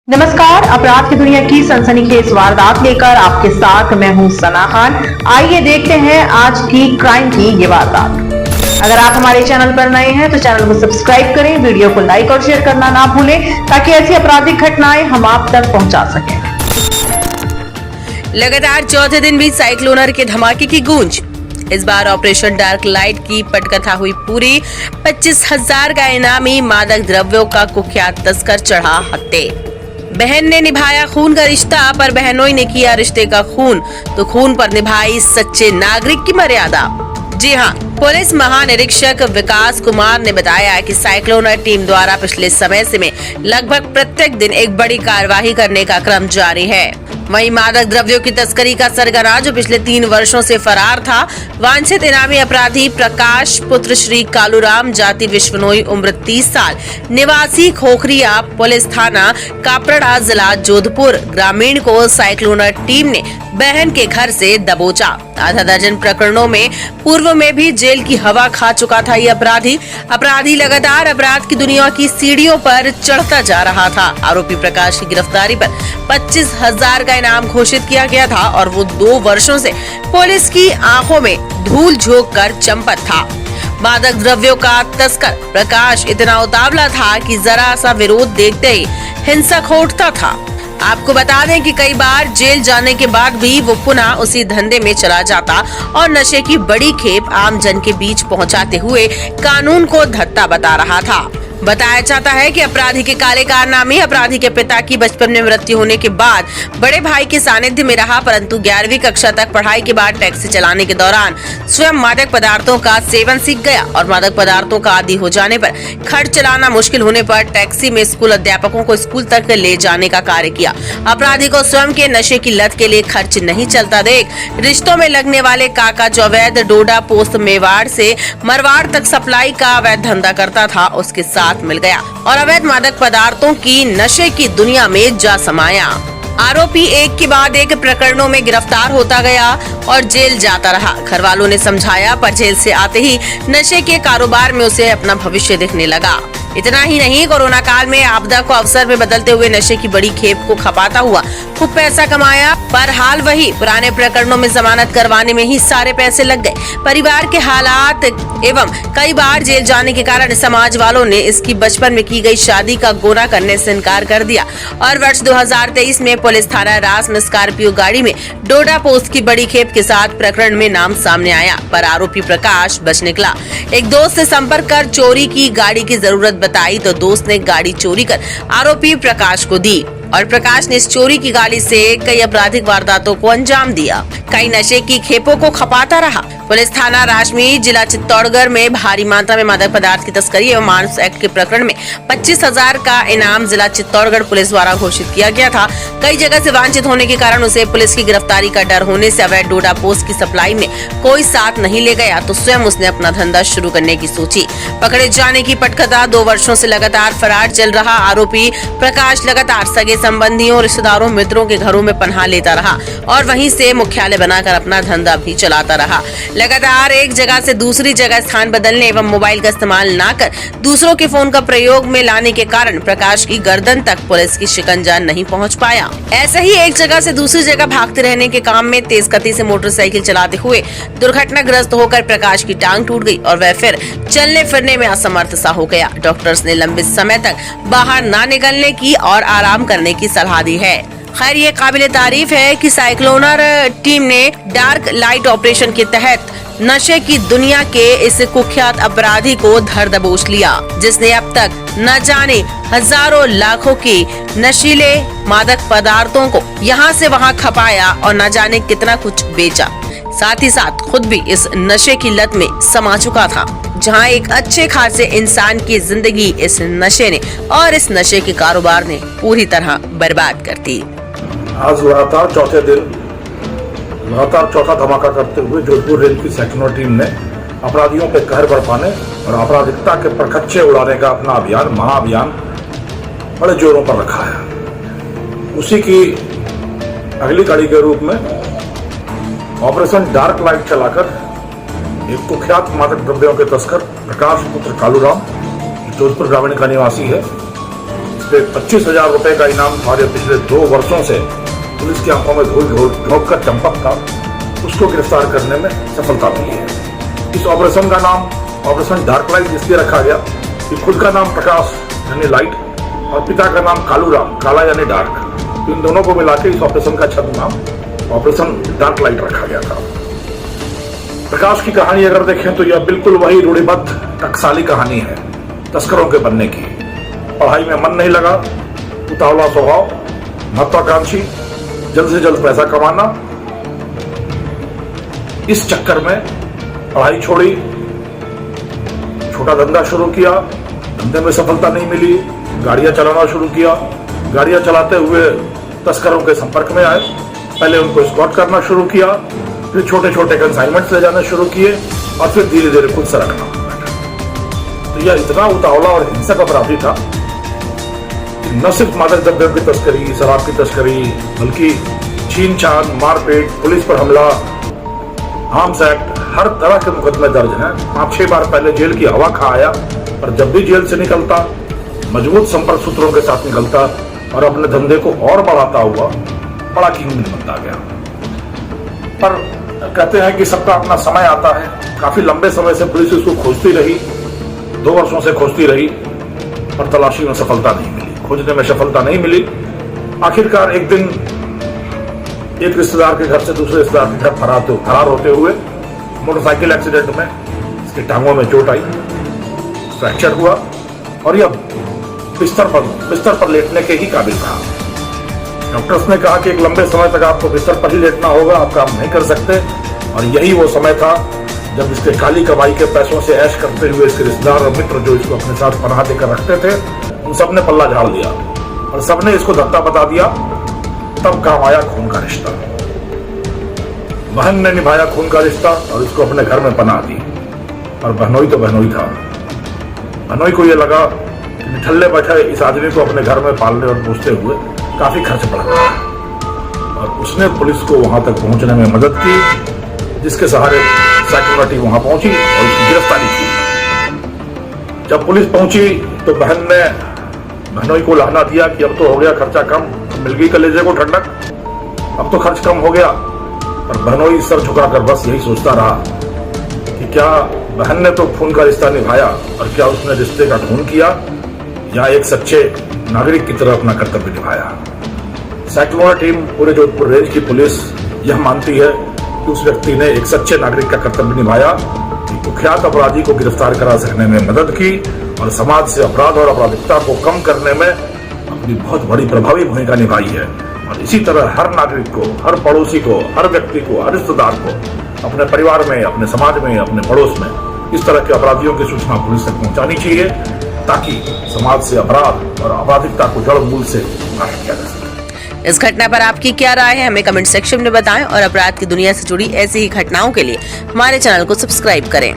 नमस्कार, अपराध की दुनिया की सनसनीखेज वारदात लेकर आपके साथ मैं हूं सना खान। आइए देखते हैं आज की क्राइम की ये वारदात। अगर आप हमारे चैनल पर नए हैं तो चैनल को सब्सक्राइब करें, वीडियो को लाइक और शेयर करना ना भूलें ताकि ऐसी आपराधिक घटनाएं हम आप तक पहुंचा सकें। लगातार चौथे दिन भी साइक्लोनर के धमाके की गूंज। इस बार ऑपरेशन डार्क लाइट की पटकथा हुई पूरी। 25,000 का इनामी मादक द्रव्यों का कुख्यात तस्कर चढ़ा हत्थे। बहन ने निभाया खून का रिश्ता, पर बहनों ने किया रिश्ते का खून, तो खून पर निभाई सच्चे नागरिक की मर्यादा। जी हाँ, पुलिस महानिरीक्षक विकास कुमार ने बताया कि साइक्लोनर टीम द्वारा पिछले समय से में लगभग प्रत्येक दिन एक बड़ी कार्यवाही करने का क्रम जारी है। वहीं मादक द्रव्यों की तस्करी का सरगना जो पिछले 3 वर्षों से फरार था, वांछित इनामी अपराधी प्रकाश पुत्र श्री कालूराम, जाति विश्वनोई, उम्र 30 साल, निवासी खोखरिया, पुलिस थाना कापड़ा, जिला जोधपुर ग्रामीण को साइक्लोनर टीम ने बहन के घर से दबोचा। आधा दर्जन प्रकरणों में पूर्व में भी जेल की हवा खा चुका था ये अपराधी लगातार अपराध की दुनिया की सीढ़ियों पर चढ़ता जा रहा था। आरोपी प्रकाश की गिरफ्तारी पर 25,000 का इनाम घोषित किया गया था और वो 2 वर्षों से पुलिस की आंखों में धूल झोंक कर चंपत था। मादक द्रव्यों का तस्कर प्रकाश इतना उतावला था कि जरा सा विरोध देखते ही हिंसक हो उठता था। आपको बता दें कि कई बार जेल जाने के बाद भी वो पुनः उसी धंधे में चला जाता और नशे की बड़ी खेप आम जन के बीच पहुंचाते हुए कानून को धत्ता बता रहा था। बताया जाता है कि अपराधी के काले कारनामे अपराधी के पिता की बचपन में मृत्यु होने के बाद बड़े भाई के सानिध्य में रहा, परंतु 11वीं कक्षा तक पढ़ाई के बाद टैक्सी चलाने के दौरान स्वयं मादक पदार्थों का सेवन सीख गया और मादक पदार्थों का आदी हो जाने पर खर्च चलाना मुश्किल होने पर टैक्सी में स्कूल अध्यापकों को स्कूल तक ले जाने का कार्य किया। अपराधी को स्वयं के नशे की लत के लिए खर्च नहीं चलता देख रिश्तों में लगने वाले काका जो अवैध डोडा पोस्ट मेवाड़ से मरवाड़ तक सप्लाई का अवैध धंधा करता था, उसके साथ मिल गया और अवैध मादक पदार्थों की नशे की दुनिया में जा समाया। आरोपी एक के बाद एक प्रकरणों में गिरफ्तार होता गया और जेल जाता रहा। घर वालों ने समझाया, पर जेल से आते ही नशे के कारोबार में उसे अपना भविष्य दिखने लगा। इतना ही नहीं, कोरोना काल में आपदा को अवसर में बदलते हुए नशे की बड़ी खेप को खपाता हुआ खूब पैसा कमाया, पर हाल वही पुराने प्रकरणों में जमानत करवाने में ही सारे पैसे लग गए। परिवार के हालात एवं कई बार जेल जाने के कारण समाज वालों ने इसकी बचपन में की गई शादी का गोना करने से इनकार कर दिया और वर्ष 2023 में पुलिस थाना रास में स्कॉर्पियो गाड़ी में डोडा पोस्ट की बड़ी खेप के साथ प्रकरण में नाम सामने आया, पर आरोपी प्रकाश बच निकला। एक दोस्त से संपर्क कर चोरी की गाड़ी की जरूरत बताई तो दोस्त ने गाड़ी चोरी कर आरोपी प्रकाश को दी और प्रकाश ने इस चोरी की गाड़ी से कई आपराधिक वारदातों को अंजाम दिया। कई नशे की खेपों को खपाता रहा। पुलिस थाना राजमी, जिला चित्तौड़गढ़ में भारी मात्रा में मादक पदार्थ की तस्करी एवं आर्म्स एक्ट के प्रकरण में 25,000 का इनाम जिला चित्तौड़गढ़ पुलिस द्वारा घोषित किया गया था। कई जगह से वांछित होने के कारण उसे पुलिस की गिरफ्तारी का डर होने से अवैध डोडा पोस्ट की सप्लाई में कोई साथ नहीं ले गया, तो स्वयं उसने अपना धंधा शुरू करने की सोची। पकड़े जाने की पटकथा 2 वर्षों से लगातार फरार चल रहा आरोपी प्रकाश लगातार सगे संबंधियों, रिश्तेदारों, मित्रों के घरों में पनाह लेता रहा और वहीं से मुख्यालय बनाकर अपना धंधा भी चलाता रहा। लगातार एक जगह से दूसरी जगह स्थान बदलने एवं मोबाइल का इस्तेमाल न कर दूसरों के फोन का प्रयोग में लाने के कारण प्रकाश की गर्दन तक पुलिस की शिकंजा नहीं पहुंच पाया। ऐसे ही एक जगह से दूसरी जगह भागते रहने के काम में तेज गति से मोटरसाइकिल चलाते हुए दुर्घटनाग्रस्त होकर प्रकाश की टांग टूट गई और वह फिर चलने फिरने में असमर्थ सा हो गया। डॉक्टर्स ने लंबे समय तक बाहर न निकलने की और आराम करने की सलाह दी है। खैर, ये काबिले तारीफ है कि साइक्लोनर टीम ने डार्क लाइट ऑपरेशन के तहत नशे की दुनिया के इस कुख्यात अपराधी को धर दबोच लिया, जिसने अब तक न जाने हजारों लाखों की नशीले मादक पदार्थों को यहाँ से वहाँ खपाया और न जाने कितना कुछ बेचा। साथ ही साथ खुद भी इस नशे की लत में समा चुका था, जहां एक अच्छे खासे इंसान की जिंदगी इस नशे ने और इस नशे के कारोबार ने पूरी तरह बर्बाद कर दी। आज लगातार चौथा धमाका करते हुए जोधपुर रेंज की साइक्लोनर टीम ने अपराधियों पे कहर बरपाने और आपराधिकता के परखच्चे उड़ाने का अपना अभियान, महाअभियान बड़े जोरों पर रखा है। उसी की अगली कड़ी के रूप में ऑपरेशन डार्क लाइट चलाकर एक कुख्यात मादक द्रव्यों के तस्कर प्रकाश पुत्र कालूराम जोधपुर ग्रामीण का निवासी है, जो 25,000 रुपए का इनाम था, जो पिछले 2 वर्षों से पुलिस की आंखों में धूल झोंक कर चंपक था, उसको गिरफ्तार करने में सफलता मिली है। इस ऑपरेशन का नाम ऑपरेशन डार्क लाइट इसलिए रखा गया कि खुद का नाम प्रकाश यानी लाइट और पिता का नाम कालूराम, काला यानी डार्क, तो इन दोनों को मिला के इस ऑपरेशन का छद्म नाम ऑपरेशन डार्क लाइट रखा गया था। प्रकाश की कहानी अगर देखें तो यह बिल्कुल वही रूढ़िबद्ध टकसाली कहानी है तस्करों के बनने की। पढ़ाई में मन नहीं लगा, उतावला स्वभाव, महत्वाकांक्षी, जल्द से जल्द पैसा कमाना, इस चक्कर में पढ़ाई छोड़ी, छोटा धंधा शुरू किया, धंधे में सफलता नहीं मिली, गाड़ियां चलाना शुरू किया, गाड़ियां चलाते हुए तस्करों के संपर्क में आए, पहले उनको स्कॉट करना शुरू किया, फिर छोटे छोटे कंसाइनमेंट्स ले जाने शुरू किए और फिर धीरे धीरे खुद से रखना। तो यह इतना उतावला और हिंसक अपराधी था कि न सिर्फ मादक द्रव्यों की तस्करी, शराब की तस्करी, बल्कि छीन छान, मारपीट, पुलिस पर हमला, आर्म्स एक्ट, हर तरह के मुकदमे दर्ज हैं। 5-6 बार पहले जेल की हवा खा आया, पर जब भी जेल से निकलता मजबूत संपर्क सूत्रों के साथ निकलता और अपने धंधे को और बढ़ाता हुआ बड़ा कीमती बनता गया। पर कहते हैं कि सबका अपना समय आता है। काफी लंबे समय से पुलिस इसको खोजती रही, 2 वर्षों से खोजती रही, पर तलाशी में सफलता नहीं मिली, खोजने में सफलता नहीं मिली। आखिरकार एक दिन एक रिश्तेदार के घर से दूसरे रिश्तेदार के घर फरार होते हुए मोटरसाइकिल एक्सीडेंट में इसकी टांगों में चोट आई, फ्रैक्चर हुआ और यह बिस्तर पर लेटने के ही काबिल था। डॉक्टर्स ने कहा कि एक लंबे समय तक आपको बिस्तर पर ही लेटना होगा, आप काम नहीं कर सकते। और यही वो समय था जब इसके काली कमाई के पैसों से ऐश करते हुए इसके रिश्तेदार और मित्र जो इसको अपने साथ पनाह देकर रखते थे, उन सब ने पल्ला झाड़ दिया और सबने इसको धक्का बता दिया। तब काम आया खून का रिश्ता। बहन ने निभाया खून का रिश्ता और इसको अपने घर में पनाह दी। और बहनोई तो बहनोई था। बहनोई को यह लगा कि निठल्ले बैठे इस आदमी को अपने घर में पालने और पोसते हुए काफी खर्च पड़ रहा है, और उसने पुलिस को वहां तक पहुंचने में मदद की, जिसके सहारे सेक्यूरिटी टीम वहां पहुंची और उसकी गिरफ्तारी की। जब पुलिस पहुंची तो बहन ने बहनोई को लहना दिया कि अब तो हो गया खर्चा कम, मिल गई कलेजे को ठंडक, अब तो खर्च कम हो गया। पर बहनोई सर झुकाकर बस यही सोचता रहा कि क्या बहन ने तो खून का रिश्ता निभाया और क्या उसने रिश्ते का खून किया या एक सच्चे नागरिक की तरह अपना कर्तव्य निभाया। साइक्लोना टीम, पूरे जोधपुर रेंज की पुलिस यह मानती है कि उस व्यक्ति ने एक सच्चे नागरिक का कर्तव्य निभाया, कुख्यात अपराधी को गिरफ्तार करा सकने में मदद की और समाज से अपराध और आपराधिकता को कम करने में अपनी बहुत बड़ी प्रभावी भूमिका निभाई है। और इसी तरह हर नागरिक को, हर पड़ोसी को, हर व्यक्ति को, हर रिश्तेदार को अपने परिवार में, अपने समाज में, अपने पड़ोस में इस तरह के अपराधियों की सूचना पुलिस तक पहुंचानी चाहिए, ताकि समाज से अपराध और आपराधिकता को जड़ मूल से नष्ट किया जा सके। इस घटना पर आपकी क्या राय है, हमें कमेंट सेक्शन में बताएं और अपराध की दुनिया से जुड़ी ऐसी ही घटनाओं के लिए हमारे चैनल को सब्सक्राइब करें।